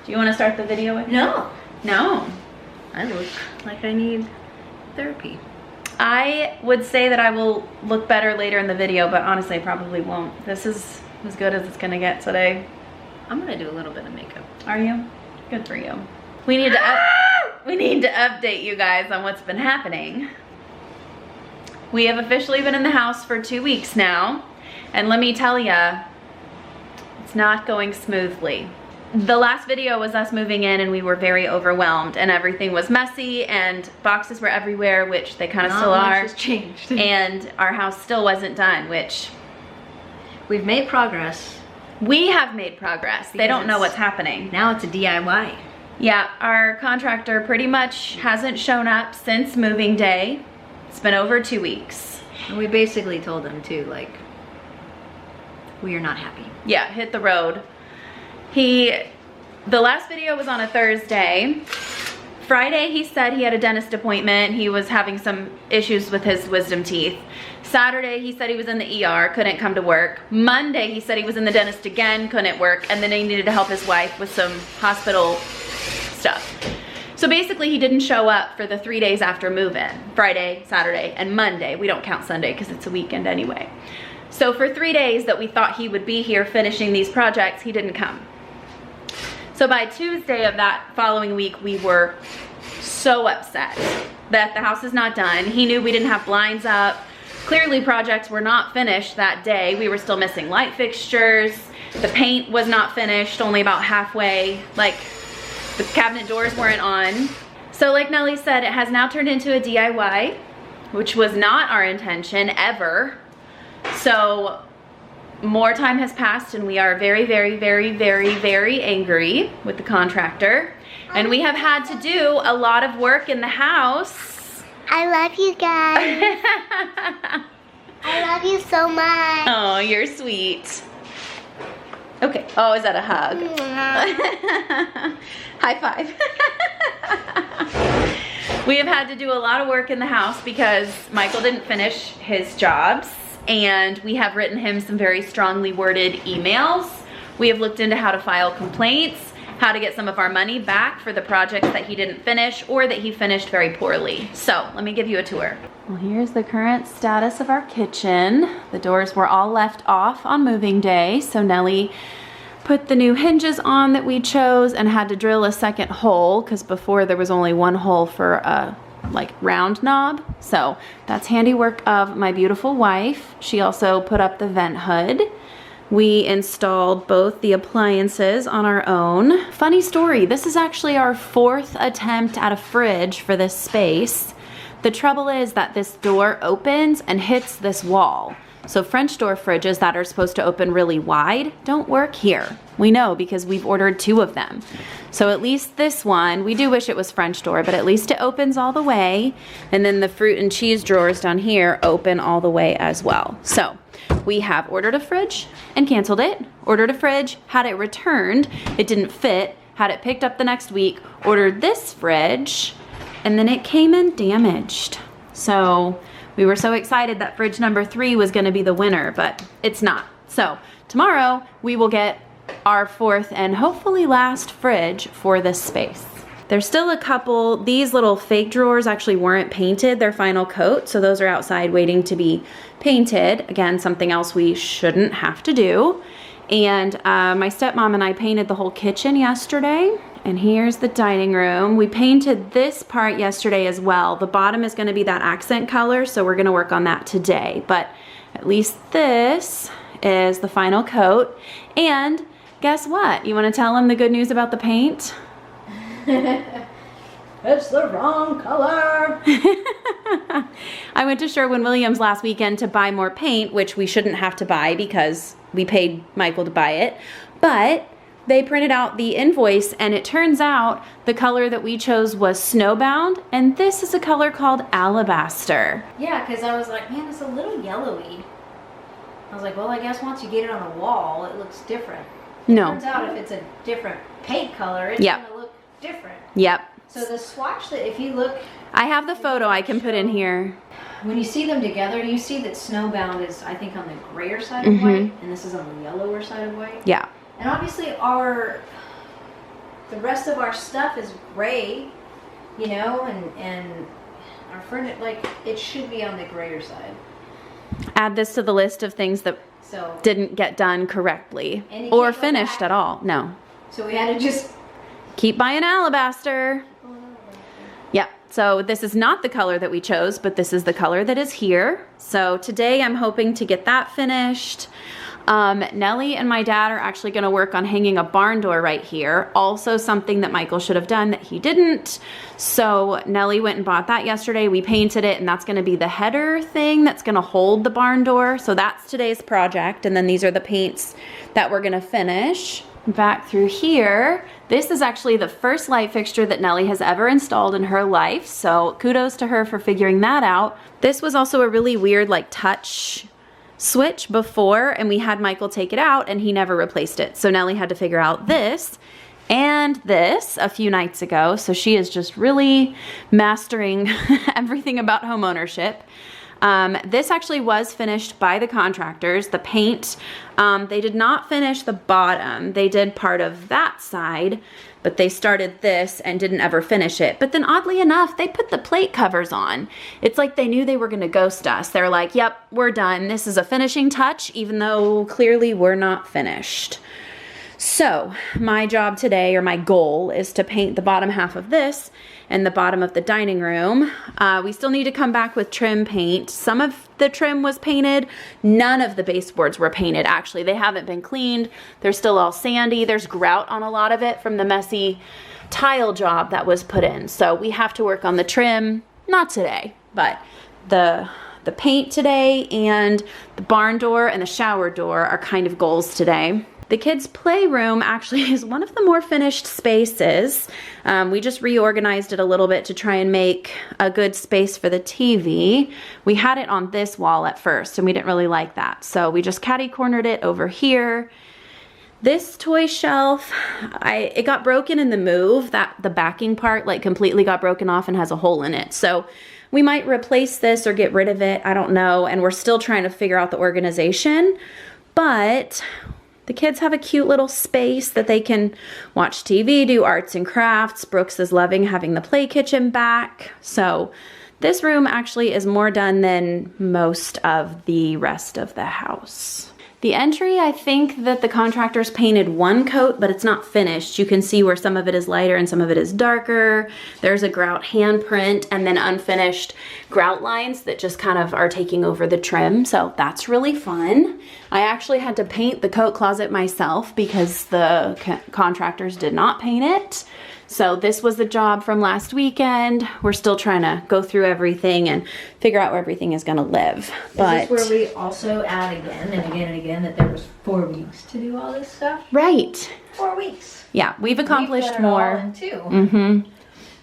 Do you want to start the video with? No. No. I look like I need therapy. I would say that I will look better later in the video, but honestly I probably won't. This is as good as it's gonna get today. I'm gonna do a little bit of makeup. Are you? Good for you. We need to update you guys on what's been happening. We have officially been in the house for 2 weeks now, and let me tell ya, it's not going smoothly. The last video was us moving in and we were very overwhelmed and everything was messy and boxes were everywhere, which they kind of still are. Has changed. And our house still wasn't done, which we've made progress. We have made progress. They don't know what's happening. Now it's a DIY. Yeah, our contractor pretty much hasn't shown up since moving day. It's been over 2 weeks. And we basically told them too, like, we are not happy. Yeah, hit the road. The last video was on a Thursday. Friday he said he had a dentist appointment. He was having some issues with his wisdom teeth. Saturday he said he was in the ER, couldn't come to work. Monday he said he was in the dentist again, couldn't work, and then he needed to help his wife with some hospital stuff. So basically he didn't show up for the 3 days after move-in. Friday, Saturday, and Monday. We don't count Sunday because it's a weekend anyway. So for 3 days that we thought he would be here finishing these projects, he didn't come. So by Tuesday of that following week, we were so upset that the house is not done. He knew we didn't have blinds up. Clearly projects were not finished that day. We were still missing light fixtures. The paint was not finished, only about halfway. Like, the cabinet doors weren't on. So like Nellie said, it has now turned into a DIY, which was not our intention ever. So more time has passed and we are very, very, very, very, very angry with the contractor. And we have had to do a lot of work in the house. I love you guys. I love you so much. Oh, you're sweet. Okay. Oh, is that a hug? High five. We have had to do a lot of work in the house because Michael didn't finish his jobs. And we have written him some very strongly worded emails. We have looked into how to file complaints, how to get some of our money back for the projects that he didn't finish or that he finished very poorly. So let me give you a tour. Well, here's the current status of our kitchen. The doors were all left off on moving day, so Nellie put the new hinges on that we chose and had to drill a second hole because before there was only one hole for a like round knob. So that's handiwork of my beautiful wife. She also put up the vent hood. We installed both the appliances on our own. Funny story, this is actually our 4th attempt at a fridge for this space. The trouble is that this door opens and hits this wall. So French door fridges that are supposed to open really wide don't work here. We know because we've ordered 2 of them. So at least this one, we do wish it was French door, but at least it opens all the way. And then the fruit and cheese drawers down here open all the way as well. So we have ordered a fridge and canceled it. Ordered a fridge, had it returned. It didn't fit, had it picked up the next week. Ordered this fridge, and then it came in damaged. So we were so excited that fridge number 3 was gonna be the winner, but it's not. So tomorrow we will get our 4th and hopefully last fridge for this space. There's still a couple, these little fake drawers actually weren't painted their final coat, so those are outside waiting to be painted. Again, something else we shouldn't have to do. And my stepmom and I painted the whole kitchen yesterday. And here's the dining room. We painted this part yesterday as well. The bottom is gonna be that accent color, so we're gonna work on that today. But at least this is the final coat. And guess what? You wanna tell them the good news about the paint? It's the wrong color. I went to Sherwin-Williams last weekend to buy more paint, which we shouldn't have to buy because we paid Michael to buy it. But they printed out the invoice and it turns out the color that we chose was Snowbound, and this is a color called Alabaster. Yeah, because I was like, man, it's a little yellowy. I was like, well, I guess once you get it on the wall, it looks different. No. Turns out if it's a different paint color, it's Yep. gonna look different. Yep. So the swatch that if you look, I have the photo I can put in here. when you see them together, you see that Snowbound is, I think, on the grayer side of white, and this is on the yellower side of white. Yeah. And obviously our the rest of our stuff is gray, you know, and our furniture, like, it should be on the grayer side. Add this to the list of things that So didn't get done correctly And you or can't go finished back. at all. No. So we had to just Keep buying alabaster. Yep, so this is not the color that we chose, but this is the color that is here. So today I'm hoping to get that finished. Nellie and my dad are actually gonna work on hanging a barn door right here. Also something that Michael should have done that he didn't. So Nellie went and bought that yesterday. We painted it, and that's gonna be the header thing that's gonna hold the barn door. So that's today's project. And then these are the paints that we're gonna finish. Back through here, this is actually the first light fixture that Nellie has ever installed in her life. So kudos to her for figuring that out. This was also a really weird like touch switch before, and we had Michael take it out and he never replaced it. So Nellie had to figure out this and this a few nights ago. So she is just really mastering everything about home ownership. This actually was finished by the contractors. The paint, they did not finish the bottom. They did part of that side, but they started this and didn't ever finish it. But then oddly enough, they put the plate covers on. It's like they knew they were gonna ghost us. They're like, yep, we're done. This is a finishing touch, even though clearly we're not finished. So my job today, or my goal, is to paint the bottom half of this and the bottom of the dining room. We still need to come back with trim paint. Some of the trim was painted. None of the baseboards were painted, actually. They haven't been cleaned. They're still all sandy. There's grout on a lot of it from the messy tile job that was put in. So we have to work on the trim, not today, but the paint today and the barn door and the shower door are kind of goals today. The kids' playroom actually is one of the more finished spaces. We just reorganized it a little bit to try and make a good space for the TV. We had it on this wall at first and we didn't really like that. So we just catty-cornered it over here. This toy shelf, it got broken in the move. The backing part like completely got broken off and has a hole in it. So we might replace this or get rid of it. I don't know. And we're still trying to figure out the organization. But the kids have a cute little space that they can watch TV, do arts and crafts. Brooks is loving having the play kitchen back. So this room actually is more done than most of the rest of the house. The entry, I think that the contractors painted one coat, but it's not finished. You can see where some of it is lighter and some of it is darker. There's a grout handprint and then unfinished grout lines that just kind of are taking over the trim. So that's really fun. I actually had to paint the coat closet myself because the contractors did not paint it. So this was the job from last weekend. We're still trying to go through everything and figure out where everything is gonna live. Is this where we also add again and again and again that there was 4 weeks to do all this stuff? Right. 4 weeks. Yeah, we've accomplished We've done it more. all in 2.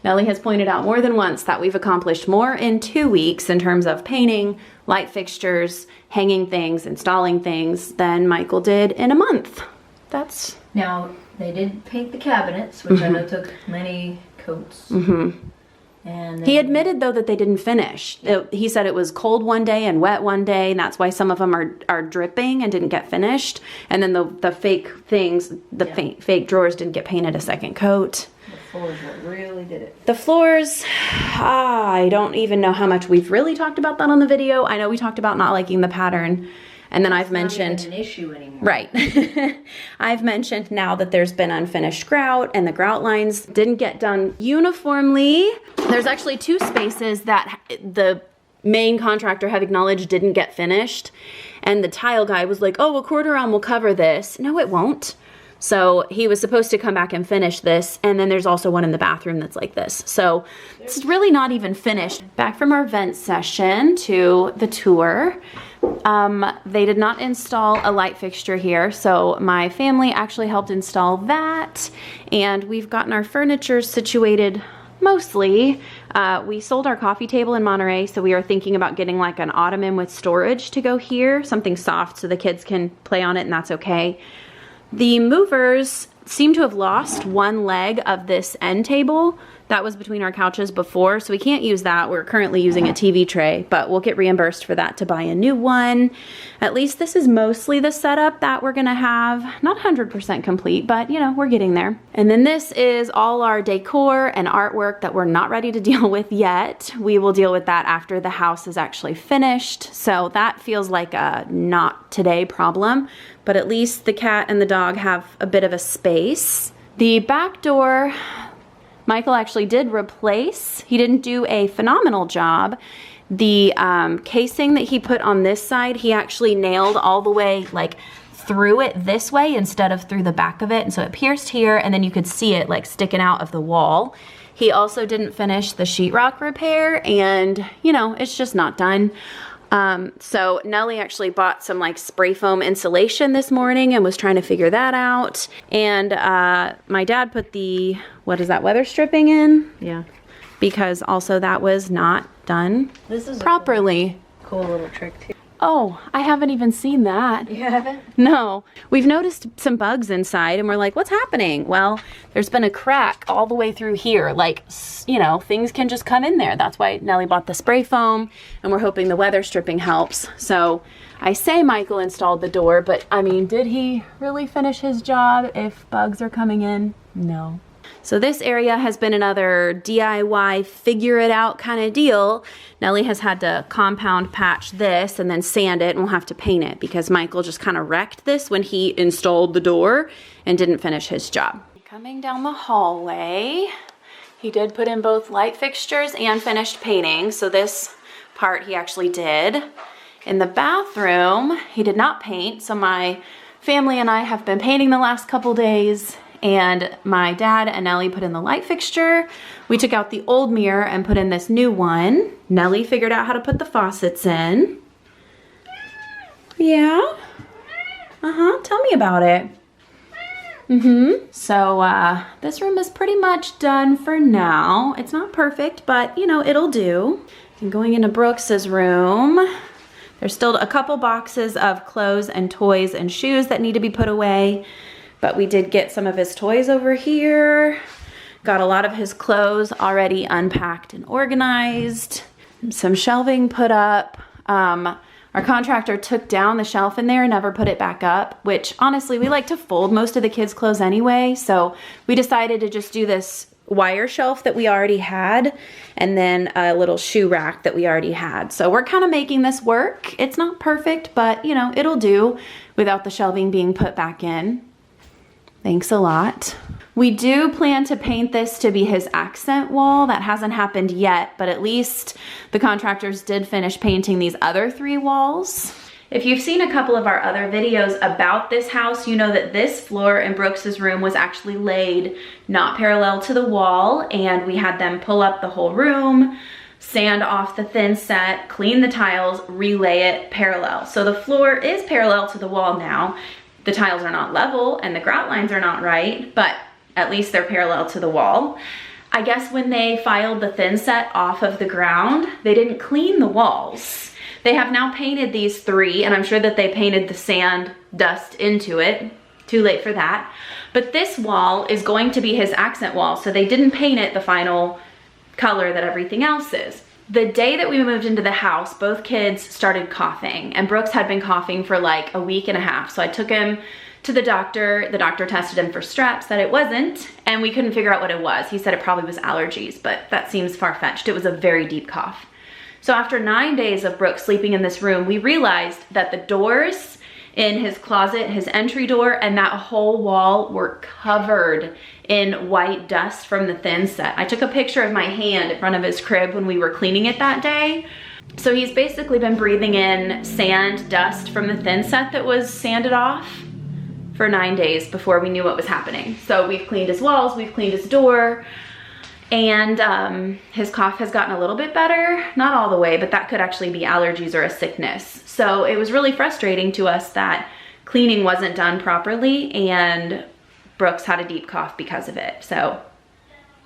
Nellie has pointed out more than once that we've accomplished more in 2 weeks in terms of painting, light fixtures, hanging things, installing things than Michael did in a month. That's... Now, they did paint the cabinets, which I know took many coats. And He admitted though that they didn't finish. He said it was cold one day and wet one day, and that's why some of them are dripping and didn't get finished. And then the fake things, fake drawers didn't get painted a second coat. the floors what really did it. The floors, I don't even know how much we've really talked about that on the video. I know we talked about not liking the pattern. And then I've mentioned... It's not even an issue anymore. Right. I've mentioned now that there's been unfinished grout and the grout lines didn't get done uniformly. There's actually 2 spaces that the main contractor have acknowledged didn't get finished. And the tile guy was like, oh, a quarter round will cover this. No, it won't. So he was supposed to come back and finish this. And then there's also one in the bathroom that's like this. So it's really not even finished. Back from our vent session to the tour. They did not install a light fixture here, so my family actually helped install that, and we've gotten our furniture situated mostly. We sold our coffee table in Monterey, so we are thinking about getting like an ottoman with storage to go here, something soft so the kids can play on it and that's okay. The movers seem to have lost one leg of this end table, That was between our couches before, so we can't use that. We're currently using a TV tray, but we'll get reimbursed for that to buy a new one. At least this is mostly the setup that we're gonna have. Not 100% complete, but you know, we're getting there. And then this is all our decor and artwork that we're not ready to deal with yet. We will deal with that after the house is actually finished. So that feels like a not today problem, but at least the cat and the dog have a bit of a space. The back door, Michael actually did replace. He didn't do a phenomenal job. The casing that he put on this side, he actually nailed all the way like through it this way instead of through the back of it. And so it pierced here, and then you could see it like sticking out of the wall. He also didn't finish the sheetrock repair, and you know, it's just not done. So Nellie actually bought some like spray foam insulation this morning and was trying to figure that out. And my dad put the, what is that, weather stripping in? Yeah. Because also that was not done This is properly. a cool little trick too. Oh, I haven't even seen that. You haven't? No. We've noticed some bugs inside and we're like, what's happening? Well, there's been a crack all the way through here. Like, you know, things can just come in there. That's why Nellie bought the spray foam, and we're hoping the weather stripping helps. So I say Michael installed the door, but I mean, did he really finish his job if bugs are coming in? No. So this area has been another DIY figure it out kind of deal. Nellie has had to compound patch this and then sand it, and we'll have to paint it because Michael just kind of wrecked this when he installed the door and didn't finish his job. Coming down the hallway, he did put in both light fixtures and finished painting. So this part he actually did. In the bathroom, he did not paint. So my family and I have been painting the last couple days. And my dad and Nellie put in the light fixture. We took out the old mirror and put in this new one. Nellie figured out how to put the faucets in. Yeah? Tell me about it. So this room is pretty much done for now. It's not perfect, but you know, it'll do. And going into Brooks's room, there's still a couple boxes of clothes and toys and shoes that need to be put away. But we did get some of his toys over here. Got a lot of his clothes already unpacked and organized. Some shelving put up. Our contractor took down the shelf in there and never put it back up, which honestly, we like to fold most of the kids' clothes anyway. So we decided to just do this wire shelf that we already had, and then a little shoe rack that we already had. So we're kind of making this work. It's not perfect, but you know, it'll do without the shelving being put back in. Thanks a lot. We do plan to paint this to be his accent wall. That hasn't happened yet, but at least the contractors did finish painting these other 3 walls. If you've seen a couple of our other videos about this house, you know that this floor in Brooks's room was actually laid not parallel to the wall, and we had them pull up the whole room, sand off the thin set, clean the tiles, relay it parallel. So the floor is parallel to the wall now. The tiles are not level and the grout lines are not right, but at least they're parallel to the wall. I guess when they filed the thin set off of the ground, they didn't clean the walls. They have now painted these 3, and I'm sure that they painted the sand dust into it. Too late for that. But this wall is going to be his accent wall, so they didn't paint it the final color that everything else is. The day that we moved into the house, both kids started coughing, and Brooks had been coughing for like a week and a half. So I took him to the doctor. The doctor tested him for strep, said it wasn't, and we couldn't figure out what it was. He said it probably was allergies, but that seems far-fetched. It was a very deep cough. So after 9 days of Brooks sleeping in this room, we realized that the doors in his closet, his entry door, and that whole wall were covered in white dust from the thin set. I took a picture of my hand in front of his crib when we were cleaning it that day. So he's basically been breathing in sand dust from the thin set that was sanded off for 9 days before we knew what was happening. So we've cleaned his walls, we've cleaned his door, and his cough has gotten a little bit better. Not all the way, but that could actually be allergies or a sickness. So it was really frustrating to us that cleaning wasn't done properly, and Brooks had a deep cough because of it. So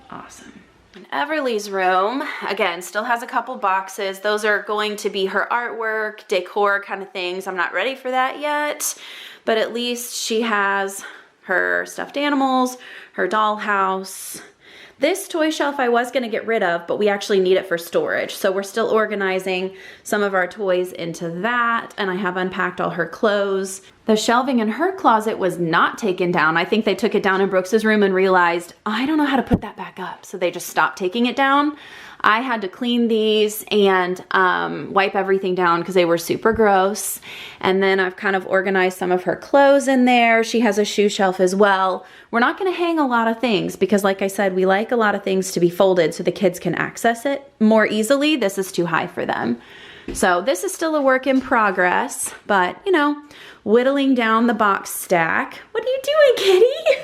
awesome. And Everly's room, again, still has a couple boxes. Those are going to be her artwork, decor kind of things. I'm not ready for that yet, but at least she has her stuffed animals, her dollhouse. This toy shelf I was gonna get rid of, but we actually need it for storage. So we're still organizing some of our toys into that, and I have unpacked all her clothes. The shelving in her closet was not taken down. I think they took it down in Brooks's room and realized, I don't know how to put that back up. So they just stopped taking it down. I had to clean these and wipe everything down because they were super gross. And then I've kind of organized some of her clothes in there. She has a shoe shelf as well. We're not going to hang a lot of things because, like I said, we like a lot of things to be folded so the kids can access it more easily. This is too high for them. So this is still a work in progress, but you know, whittling down the box stack. What are you doing, kitty?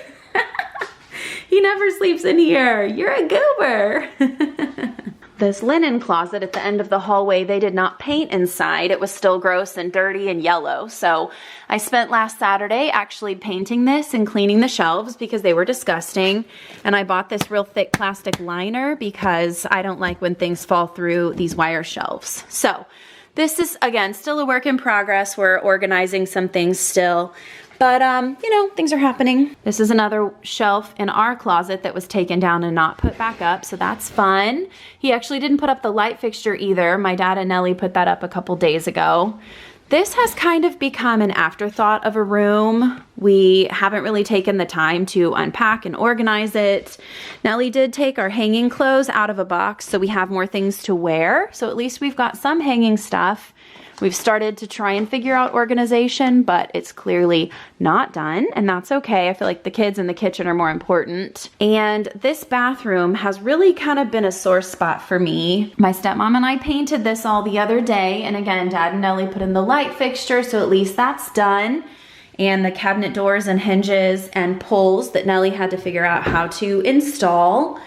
He never sleeps in here. You're a goober. This linen closet at the end of the hallway, they did not paint inside. It was still gross and dirty and yellow. So I spent last Saturday actually painting this and cleaning the shelves because they were disgusting. And I bought this real thick plastic liner because I don't like when things fall through these wire shelves. So this is, again, still a work in progress. We're organizing some things still. But, you know, things are happening. This is another shelf in our closet that was taken down and not put back up, so that's fun. He actually didn't put up the light fixture either. My dad and Nellie put that up a couple days ago. This has kind of become an afterthought of a room. We haven't really taken the time to unpack and organize it. Nellie did take our hanging clothes out of a box, so we have more things to wear. So at least we've got some hanging stuff. We've started to try and figure out organization, but it's clearly not done, and that's okay. I feel like the kids in the kitchen are more important. And this bathroom has really kind of been a sore spot for me. My stepmom and I painted this all the other day, and again, Dad and Nellie put in the light fixture, so at least that's done. And the cabinet doors and hinges and pulls that Nellie had to figure out how to install.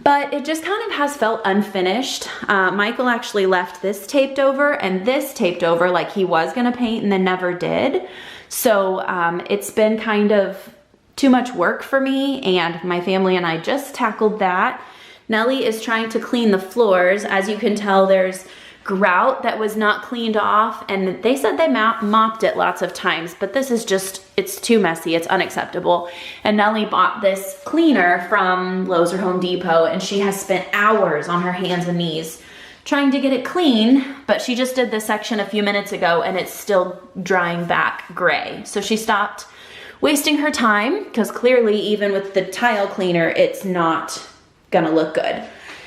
But it just kind of has felt unfinished. Michael actually left this taped over and this taped over like he was gonna paint and then never did. So it's been kind of too much work for me, and my family and I just tackled that. Nellie is trying to clean the floors. As you can tell, there's grout that was not cleaned off, and they said they mopped it lots of times, but this is just, it's too messy, it's unacceptable. And Nellie bought this cleaner from Lowe's or Home Depot, and she has spent hours on her hands and knees trying to get it clean, but she just did this section a few minutes ago and it's still drying back gray. So she stopped wasting her time because clearly even with the tile cleaner, it's not gonna look good.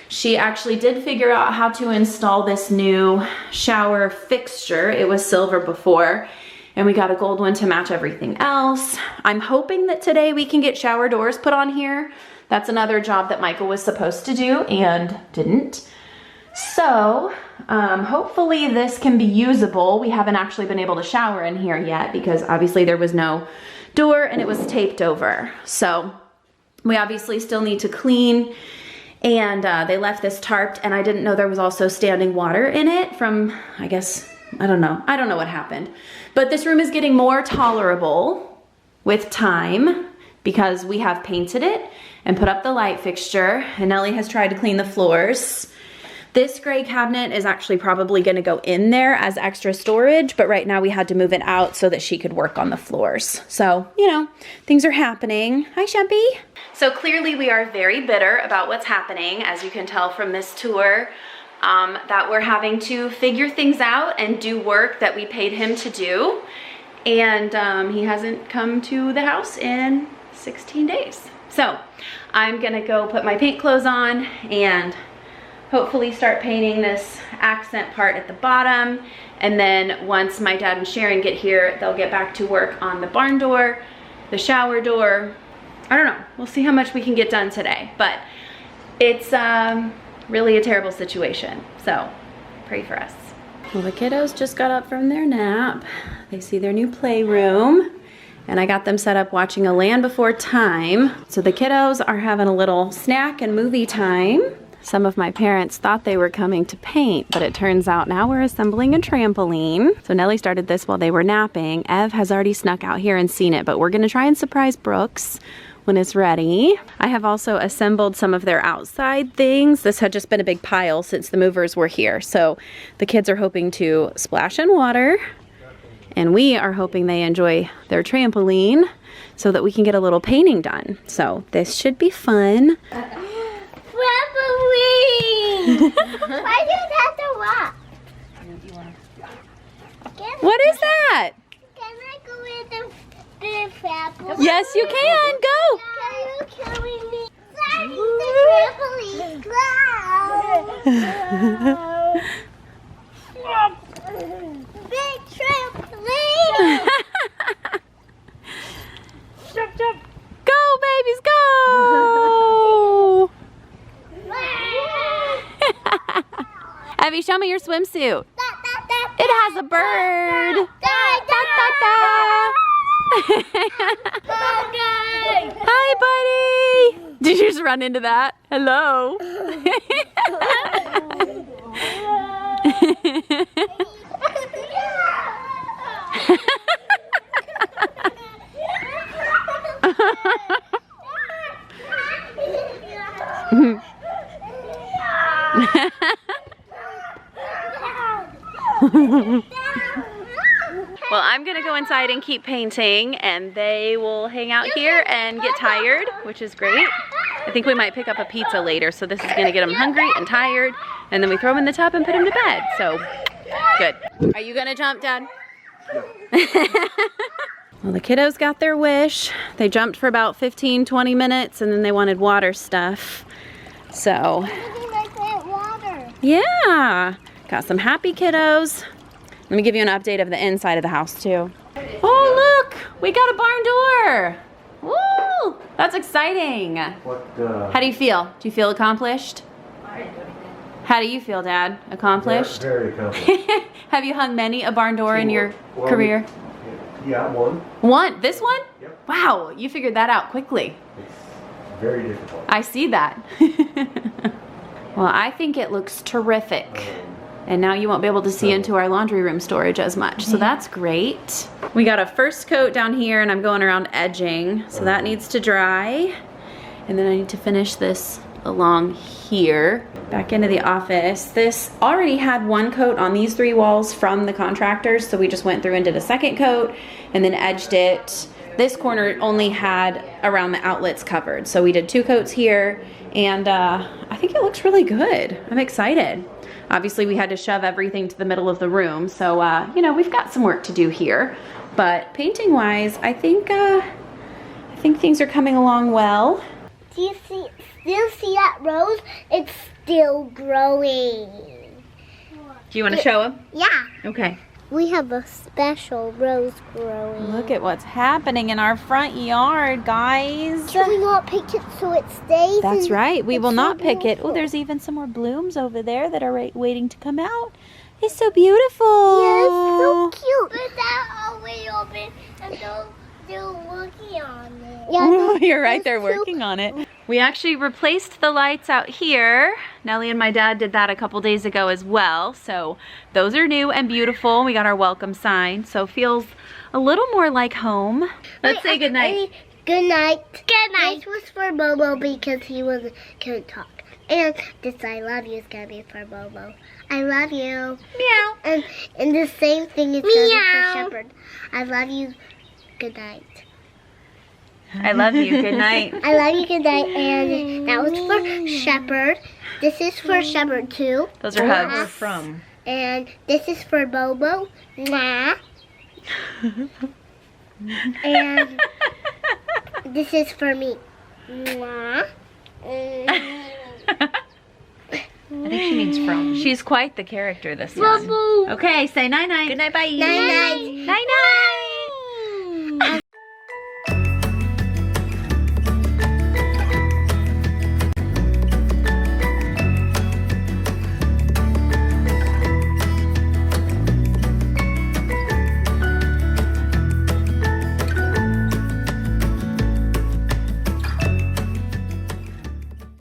She actually did figure out how to install this new shower fixture. It was silver before, and we got a gold one to match everything else. I'm hoping that today we can get shower doors put on here. That's another job that Michael was supposed to do and didn't. So hopefully this can be usable. We haven't actually been able to shower in here yet because obviously there was no door and it was taped over. So we obviously still need to clean. And they left this tarped, and I didn't know there was also standing water in it from, I guess, I don't know what happened. But this room is getting more tolerable with time because we have painted it and put up the light fixture, and Nellie has tried to clean the floors. This gray cabinet is actually probably gonna go in there as extra storage, but right now we had to move it out so that she could work on the floors. So, you know, things are happening. Hi, Shempy. So clearly we are very bitter about what's happening, as you can tell from this tour, that we're having to figure things out and do work that we paid him to do. And he hasn't come to the house in 16 days. So I'm gonna go put my paint clothes on and hopefully start painting this accent part at the bottom. And then once my dad and Sharon get here, they'll get back to work on the barn door, the shower door. I don't know, we'll see how much we can get done today, but it's really a terrible situation. So pray for us. Well, the kiddos just got up from their nap. They see their new playroom, and I got them set up watching A Land Before Time. So the kiddos are having a little snack and movie time. Some of my parents thought they were coming to paint, but it turns out now we're assembling a trampoline. So Nellie started this while they were napping. Ev has already snuck out here and seen it, but we're gonna try and surprise Brooks when it's ready. I have also assembled some of their outside things. This had just been a big pile since the movers were here. So the kids are hoping to splash in water, and we are hoping they enjoy their trampoline so that we can get a little painting done. So this should be fun. swing. Why do you have to walk? What is that? Can I go with the trampoline? Yes, you can. Go. Can you carry me? Sorry, the trampoline. Big trampoline. Jump, jump. Go, babies, go. Evie, show me your swimsuit. It has a bird. Hi, buddy. Did you just run into that? Hello. Well, I'm gonna go inside and keep painting, and they will hang out here and get tired, which is great. I think we might pick up a pizza later, so this is gonna get them hungry and tired, and then we throw them in the tub and put them to bed. So, good. Are you gonna jump, Dad? Well, the kiddos got their wish. They jumped for about 15-20 minutes, and then they wanted water stuff. So, yeah, got some happy kiddos. Let me give you an update of the inside of the house too. Oh, look, we got a barn door. Woo, that's exciting. How do you feel? Do you feel accomplished? How do you feel, Dad? Accomplished? Very accomplished. Have you hung many a barn door in your career? Yeah, one. One? This one? Yep. Wow, you figured that out quickly. It's very difficult. I see that. Well, I think it looks terrific. And now you won't be able to see into our laundry room storage as much. So that's great. We got a first coat down here, and I'm going around edging. So that needs to dry. And then I need to finish this along here. Back into the office. This already had one coat on these 3 walls from the contractors. So we just went through and did a second coat and then edged it. This corner only had around the outlets covered. So we did 2 coats here, and I think it looks really good. I'm excited. Obviously, we had to shove everything to the middle of the room, so you know, we've got some work to do here. But painting-wise, I think things are coming along well. Do you still see that rose? It's still growing. Do you want to show them? Yeah. Okay. We have a special rose growing. Look at what's happening in our front yard, guys. Should we not pick it so it stays? That's right. We It's will so not pick it. beautiful. Oh, there's even some more blooms over there that are waiting to come out. It's so beautiful. Yes, so cute. But that always open and they're working on it. Yeah, You're right, they're those two- working on it. We actually replaced the lights out here. Nellie and my dad did that a couple days ago as well. So those are new and beautiful. We got our welcome sign, so feels a little more like home. Let's say goodnight. Good night. Good night. This was for Momo because he couldn't talk. And this I love you is gonna be for Momo. I love you. Meow. And the same thing is gonna be for Shepherd. I love you. Good night. I love you. Good night. I love you. Good night. And that was for Shepherd. This is for Shepherd too. Those are hugs. From. And this is for Bobo. Mwah. And this is for me. Mwah. I think she means from. She's quite the character this one. Okay, say night-night. Good night, bye. Night night. Night-night.